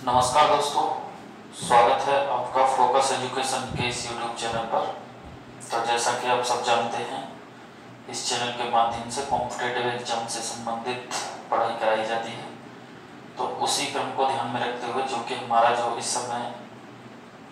नमस्कार दोस्तों, स्वागत है आपका फोकस एजुकेशन के इस यूट्यूब चैनल पर। तो जैसा कि आप सब जानते हैं, इस चैनल के माध्यम से कॉम्पिटिटिव एग्जाम से संबंधित पढ़ाई कराई जाती है। तो उसी क्रम को ध्यान में रखते हुए जो कि हमारा जो इस समय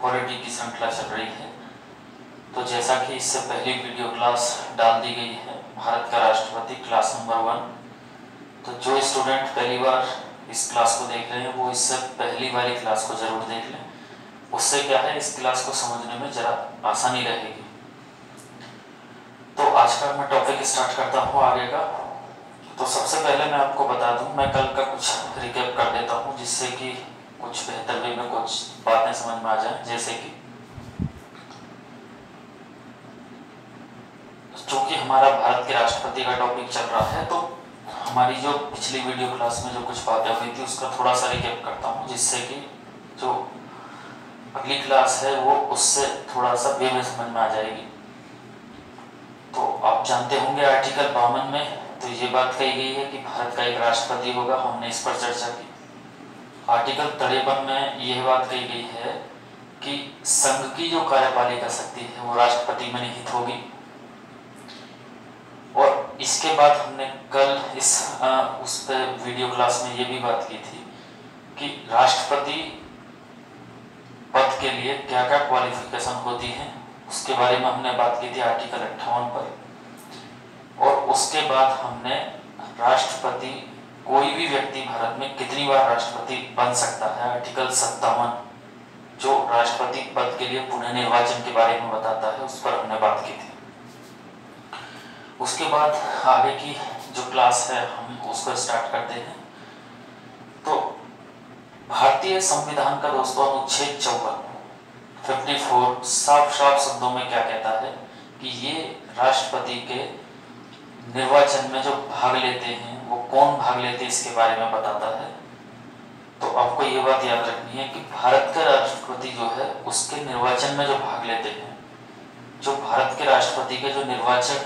पॉलिटी की श्रृंखला चल रही है, तो जैसा कि इससे पहली वीडियो क्लास डाल दी गई है भारत का राष्ट्रपति क्लास नंबर 1। तो जो स्टूडेंट पहली बार इस क्लास को देख रहे हैं वो इससे पहली वाली क्लास को जरूर देख लें। उससे क्या है, इस क्लास को समझने में जरा आसानी रहेगी। तो आज का मैं टॉपिक स्टार्ट करता हूँ आगे का। तो सबसे पहले मैं आपको बता दूं, मैं कल का कुछ रिकैप कर देता हूँ जिससे कि कुछ बेहतर वे में कुछ बातें समझ में आ जाए। जैसे कि चूंकि हमारा भारत के राष्ट्रपति का टॉपिक चल रहा है, तो हमारी जो पिछली वीडियो क्लास में जो कुछ बातें हुई थी उसका थोड़ा सा रिकैप करता हूँ, जिससे कि जो अगली क्लास है वो उससे थोड़ा सा वे में समझ में आ जाएगी। तो आप जानते होंगे आर्टिकल 52 में तो ये बात कही गई है कि भारत का एक राष्ट्रपति होगा, हमने इस पर चर्चा की। आर्टिकल 53 में यह बात कही गई है कि संघ की जो कार्यपालिका शक्ति है वो राष्ट्रपति में निहित होगी। और इसके बाद हमने कल उस पे वीडियो क्लास में ये भी बात की थी कि राष्ट्रपति पद के लिए क्या क्या क्वालिफिकेशन होती है, उसके बारे में हमने बात की थी आर्टिकल 58 पर। और उसके बाद हमने राष्ट्रपति कोई भी व्यक्ति भारत में कितनी बार राष्ट्रपति बन सकता है, आर्टिकल 57 जो राष्ट्रपति पद के लिए पुनः निर्वाचन के बारे में बताता है, उस पर हमने बात की थी। उसके बाद आगे की जो क्लास है हम उसको स्टार्ट करते हैं। तो भारतीय संविधान का दोस्तों अनुच्छेद 54 साफ शब्दों में क्या कहता है कि ये राष्ट्रपति के निर्वाचन में जो भाग लेते हैं वो कौन भाग लेते हैं इसके बारे में बताता है। तो आपको ये बात याद रखनी है कि भारत का राष्ट्रपति जो है उसके निर्वाचन में जो भाग लेते हैं, जो भारत के राष्ट्रपति के जो निर्वाचक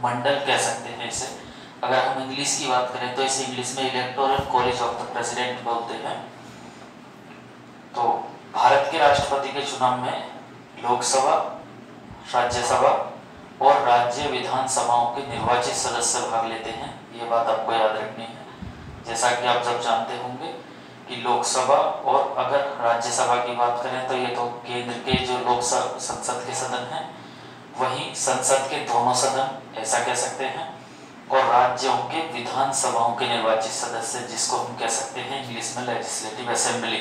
मंडल कह सकते हैं इसे, अगर हम इंग्लिश की बात करें तो इसे इंग्लिश में electoral college of the president बोलते हैं। तो भारत के राष्ट्रपति के चुनाव में लोकसभा, राज्यसभा और राज्य विधानसभाओं के निर्वाचित सदस्य भाग लेते हैं। ये बात आपको याद रखनी है। जैसा कि आप सब जानते होंगे कि लोकसभा और अगर राज्यसभा की बात करें तो ये तो केंद्र के जो लोकसभा संसद के सदन हैं, वहीं संसद के दोनों सदन ऐसा कह सकते हैं, और राज्यों के विधानसभाओं के निर्वाचित सदस्य जिसको हम कह सकते हैं इंग्लिश में लेजिस्लेटिव असेंबली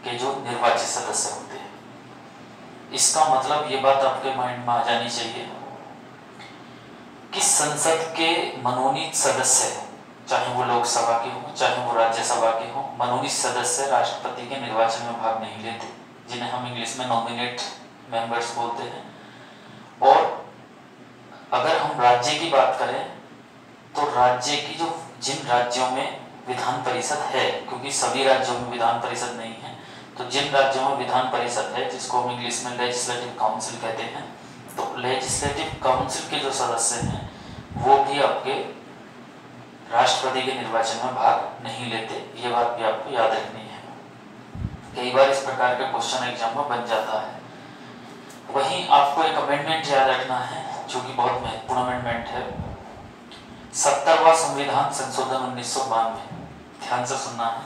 के जो निर्वाचित सदस्य होते हैं। इसका मतलब ये बात आपके माइंड में आ जानी चाहिए कि संसद के मनोनीत सदस्य, चाहे वो लोकसभा के हों चाहे वो राज्यसभा के हों, मनोनीत सदस्य राष्ट्रपति के निर्वाचन में भाग नहीं लेते, जिन्हें हम इंग्लिश में नॉमिनेट मेंबर्स बोलते हैं। और अगर हम राज्य की बात करें तो राज्य की जो जिन राज्यों में विधान परिषद है, क्योंकि सभी राज्यों में विधान परिषद नहीं है, तो जिन राज्यों में विधान परिषद है जिसको हम इंग्लिश में लेजिस्लेटिव काउंसिल कहते हैं, तो लेजिस्लेटिव काउंसिल के जो सदस्य हैं वो भी आपके राष्ट्रपति के निर्वाचन में भाग नहीं लेते। ये बात भी आपको याद रखनी है। कई बार इस प्रकार के क्वेश्चन एग्जाम में बन जाता है। वहीं आपको एक अमेंडमेंट याद रखना है जो कि बहुत महत्वपूर्ण अमेंडमेंट है, 70वां संविधान संशोधन 1992। ध्यान से सुनना है,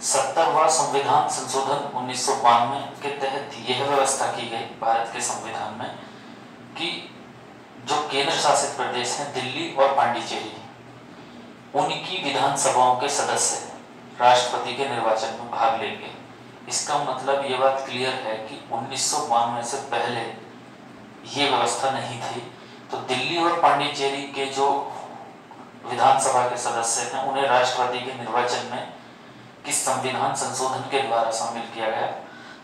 70वां संविधान संशोधन 1992 के तहत यह व्यवस्था की गई भारत के संविधान में कि जो केंद्र शासित प्रदेश हैं दिल्ली और पांडिचेरी, उनकी विधानसभाओं के सदस्य राष्ट्रपति के निर्वाचन में भाग लेंगे। इसका मतलब ये बात क्लियर है कि 1992 से पहले ये व्यवस्था नहीं थी। तो दिल्ली और पांडिचेरी के जो विधानसभा के सदस्य हैं उन्हें राष्ट्रपति के निर्वाचन में किस संविधान संशोधन के द्वारा शामिल किया गया।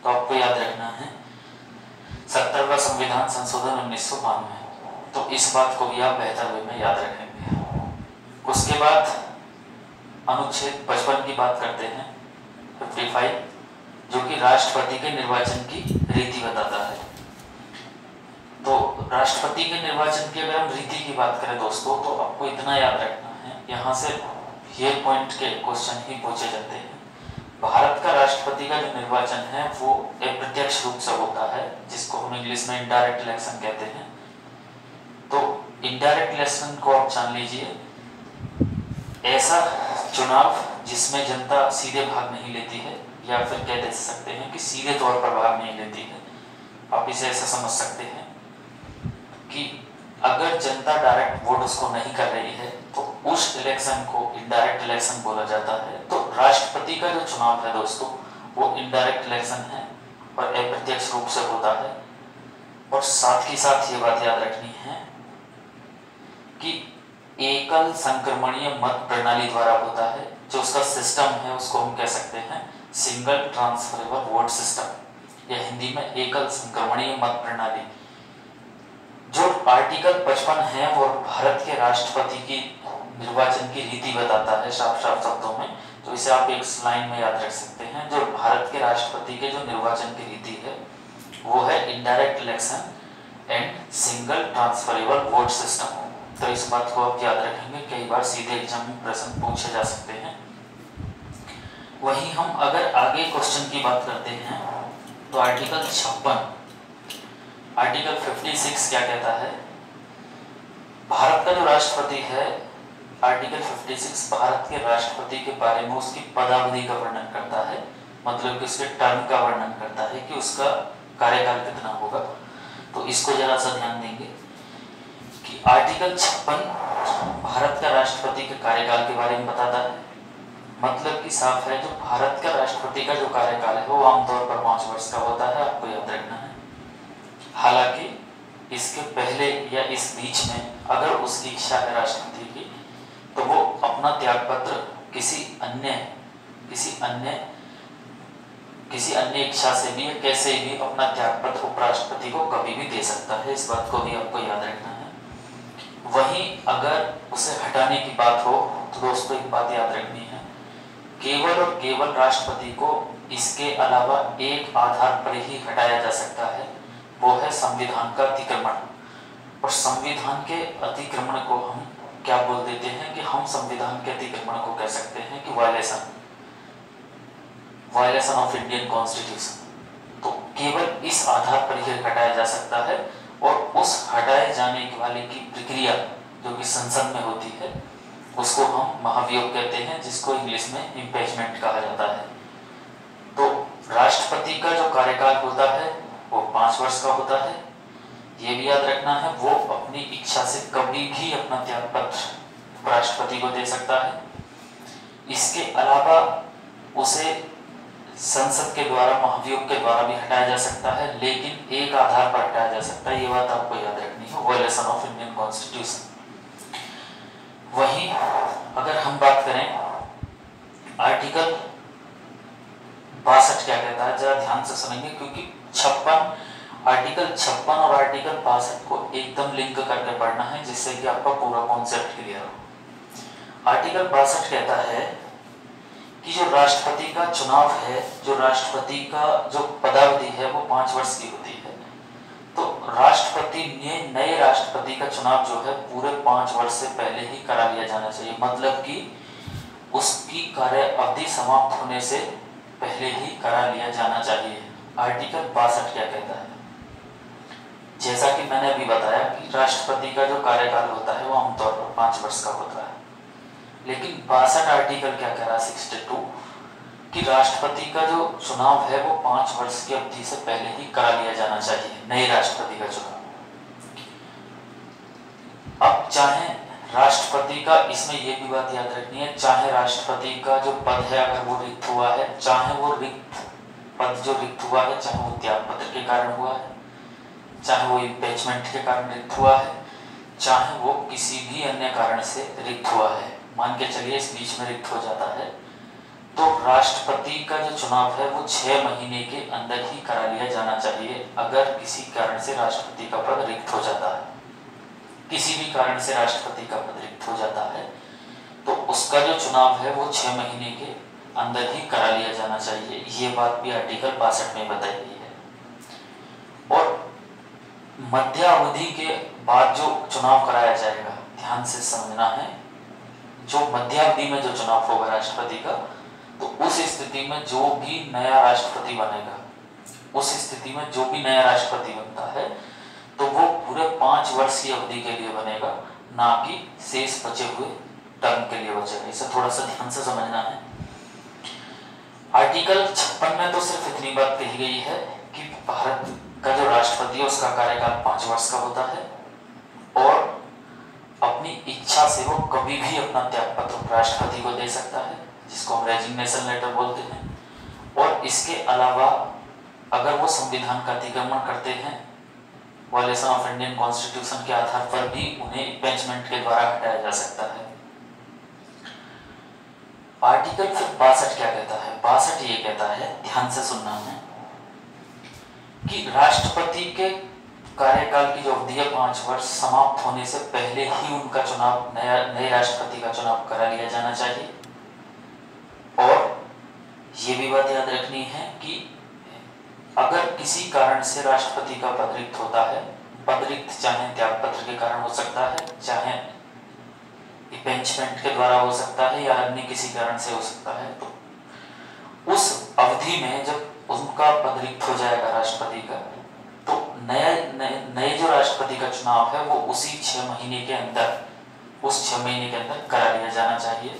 तो आपको याद रखना है 70वां संविधान संशोधन 1992। तो इस बात को भी आप बेहतर वे में याद रखेंगे। उसके बाद अनुच्छेद 55 की बात करते हैं, 55, जो कि राष्ट्रपति के निर्वाचन की रीति बताता है। तो राष्ट्रपति के निर्वाचन की अगर हम रीति की बात करें दोस्तों, तो आपको इतना याद रखना है, यहाँ से ये पॉइंट के क्वेश्चन ही पूछे जाते हैं। भारत का राष्ट्रपति का जो निर्वाचन है वो अप्रत्यक्ष रूप से होता है, जिसको हम इंग्लिश में इनडायरेक्ट इलेक्शन कहते हैं। तो इनडायरेक्ट इलेक्शन को आप जान लीजिए, ऐसा चुनाव जिसमें जनता सीधे भाग नहीं लेती है, या फिर कह दे सकते हैं कि सीधे तौर पर भाग नहीं लेती है। आप इसे ऐसा समझ सकते हैं कि अगर जनता डायरेक्ट वोट उसको नहीं कर रही है तो उस इलेक्शन को इनडायरेक्ट इलेक्शन बोला जाता है। तो राष्ट्रपति का जो चुनाव है दोस्तों वो इनडायरेक्ट इलेक्शन है और अप्रत्यक्ष रूप से होता है। और साथ ही साथ ये बात याद रखनी है कि एकल संक्रमणीय मत प्रणाली द्वारा होता है। जो उसका सिस्टम है उसको हम कह सकते हैं सिंगल ट्रांसफरेबल वोट सिस्टम, या हिंदी में एकल संक्रमणीय मत प्रणाली। जो आर्टिकल 55 है वो भारत के राष्ट्रपति की निर्वाचन की रीति बताता है साफ साफ शब्दों में। तो इसे आप एक लाइन में याद रख सकते हैं। जो भारत के राष्ट्रपति के जो निर्वाचन की रीति है वो है indirect election and single transferable vote system. तो इस बात को आप याद रखेंगे, कई बार सीधे एग्जाम में प्रश्न पूछे जा सकते हैं। वहीं हम अगर आगे क्वेश्चन की बात करते हैं तो आर्टिकल 56, आर्टिकल 56 क्या कहता है? भारत का जो राष्ट्रपति है, आर्टिकल 56 भारत के राष्ट्रपति के बारे में उसकी पदावधि का वर्णन करता है, मतलब कि उसके टर्म का वर्णन करता है कि उसका कार्यकाल कितना होगा। तो इसको जरा सा ध्यान देंगे कि आर्टिकल 56 भारत का राष्ट्रपति के कार्यकाल के बारे में बताता है। मतलब कि साफ है, जो भारत का राष्ट्रपति का जो कार्यकाल है वो आमतौर पर 5 वर्ष का होता है, आपको याद रखना है। हालांकि इसके पहले या इस बीच में अगर उसकी इच्छा है राष्ट्रपति की तो वो अपना त्यागपत्र किसी अन्य इच्छा से भी कैसे भी अपना त्यागपत्र उपराष्ट्रपति को कभी भी दे सकता है। इस बात को भी आपको याद रखना है। वहीं अगर उसे हटाने की बात हो तो दोस्तों एक बात याद रखनी है, केवल और केवल राष्ट्रपति को इसके अलावा एक आधार पर ही हटाया जा सकता है, वो है संविधान का अतिक्रमण। और संविधान के अतिक्रमण को हम क्या बोल देते हैं कि हम संविधान के अतिक्रमण को कह सकते हैं कि वायलेशन ऑफ इंडियन कॉन्स्टिट्यूशन। तो केवल इस आधार पर ही हटाया जा सकता है और उस हटाए जाने वाले की प्रक्रिया जो कि संसद में होती है उसको हम महाभियोग कहते हैं, जिसको इंग्लिश में इम्पीचमेंट कहा जाता है। तो राष्ट्रपति का जो कार्यकाल होता है वो 5 वर्ष का होता है। ये भी याद रखना है, वो अपनी इच्छा से कभी भी अपना त्यागपत्र राष्ट्रपति को दे सकता है। इसके अलावा उसे संसद के द्वारा महाभियोग के द्वारा भी हटाया जा सकता है, लेकिन एक आधार पर हटाया जा सकता है। ये बात आपको याद रखनी है, वायलेशन ऑफ इंडियन कॉन्स्टिट्यूशन। वहीं अगर हम बात करें आर्टिकल 62 क्या कहता है, जरा ध्यान से सुनेंगे क्योंकि आर्टिकल 56 और आर्टिकल 62 को एकदम लिंक करके पढ़ना है जिससे कि आपका पूरा कॉन्सेप्ट क्लियर हो। आर्टिकल 62 कहता है कि जो राष्ट्रपति का चुनाव है, जो राष्ट्रपति का जो पदावधि है वो 5 वर्ष की होती है। तो राष्ट्रपति ने नए राष्ट्रपति का चुनाव जो है पूरे 5 वर्ष से पहले ही करा लिया जाना चाहिए, मतलब कि उसकी कार्य अवधि समाप्त होने से पहले ही करा लिया जाना चाहिए। आर्टिकल 62 क्या कहता है? जैसा कि मैंने अभी बताया कि राष्ट्रपति का जो कार्यकाल होता है वो आमतौर पर 5 वर्ष का होता है, लेकिन 62 आर्टिकल क्या कह रहा है 62 कि राष्ट्रपति का जो चुनाव है वो 5 वर्ष की अवधि से पहले ही करा लिया जाना चाहिए, नए राष्ट्रपति का चुनाव। अब चाहे राष्ट्रपति का, इसमें यह भी बात याद रखनी है, चाहे राष्ट्रपति का जो पद है अगर वो रिक्त हुआ है, चाहे वो पद जो रिक्त हुआ है, चाहे वो त्यागपत्र के कारण हुआ है, चाहे वो इम्पीचमेंट के कारण रिक्त हुआ है, चाहे वो किसी भी अन्य कारण से रिक्त हुआ है, मान के चलिए इस बीच में रिक्त हो जाता है, तो राष्ट्रपति का जो चुनाव है वो 6 महीने के अंदर ही करा लिया जाना चाहिए। अगर किसी कारण से राष्ट्रपति का पद रिक्त हो जाता है, किसी भी कारण से राष्ट्रपति का पद रिक्त हो जाता है, तो उसका जो चुनाव है वो 6 महीने के अंदर ही करा लिया जाना चाहिए। ये बात भी आर्टिकल 62 में बताई गई है। और मध्यावधि के बाद जो चुनाव कराया जाएगा, ध्यान से समझना है, जो मध्यावधि में जो चुनाव होगा राष्ट्रपति का, तो उस स्थिति में जो भी नया राष्ट्रपति बनेगा, उस स्थिति में जो भी नया राष्ट्रपति बनता है तो वो पूरे 5 वर्ष की अवधि के लिए बनेगा, ना कि शेष बचे हुए टर्म के लिए बचेगा। इसे थोड़ा सा ध्यान से समझना है। आर्टिकल 56 में तो सिर्फ इतनी बात कही गई है कि भारत का जो राष्ट्रपति है उसका कार्यकाल 5 वर्ष का होता है और अपनी इच्छा से वो कभी भी अपना त्यागपत्र राष्ट्रपति को दे सकता है, जिसको हम रेजिग्नेशन लेटर बोलते हैं। और इसके अलावा अगर वो संविधान का अतिक्रमण करते हैं, वायलेशन ऑफ इंडियन कॉन्स्टिट्यूशन के आधार पर भी उन्हें इम्पीचमेंट के द्वारा हटाया जा सकता है। आर्टिकल 62 क्या कहता है? 62 ये कहता है, ध्यान से सुनना है, कि राष्ट्रपति के कार्यकाल की जो अवधि है 5 वर्ष समाप्त होने से पहले ही उनका चुनाव, नए राष्ट्रपति का चुनाव करा लिया जाना चाहिए। और ये भी बात याद रखनी है कि अगर किसी कारण से राष्ट्रपति का पद रिक्त होता है, पद रिक्त चाहे त्यागपत्र के कारण हो सकता है, चाहे इम्पीचमेंट के द्वारा हो सकता है, या अन्य किसी कारण से हो सकता है, तो उस अवधि में जब उनका पद रिक्त हो जाएगा राष्ट्रपति का, तो नए जो राष्ट्रपति का चुनाव है वो उसी 6 महीने के अंदर, उस 6 महीने के अंदर करा लिया जाना चाहिए।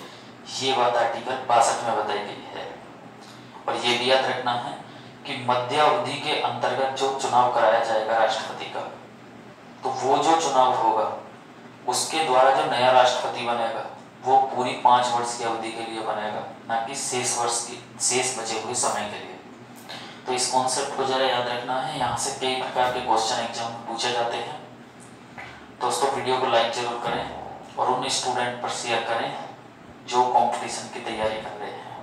ये बात आर्टिकल 62 में बताई गई है। और ये भी याद रखना है कि मध्य अवधि के अंतर्गत जो चुनाव कराया जाएगा राष्ट्रपति का, तो वो जो चुनाव होगा उसके द्वारा जो नया राष्ट्रपति बनेगा वो पूरी 5 वर्ष की अवधि के लिए बनेगा, ना कि शेष बचे हुए समय के लिए। तो इस कॉन्सेप्ट को जरा याद रखना है। यहाँ से कई प्रकार के क्वेश्चन एग्जाम में पूछे जाते हैं। दोस्तों वीडियो को लाइक जरूर करें और उन स्टूडेंट पर शेयर करें जो कंपटीशन की तैयारी कर रहे हैं।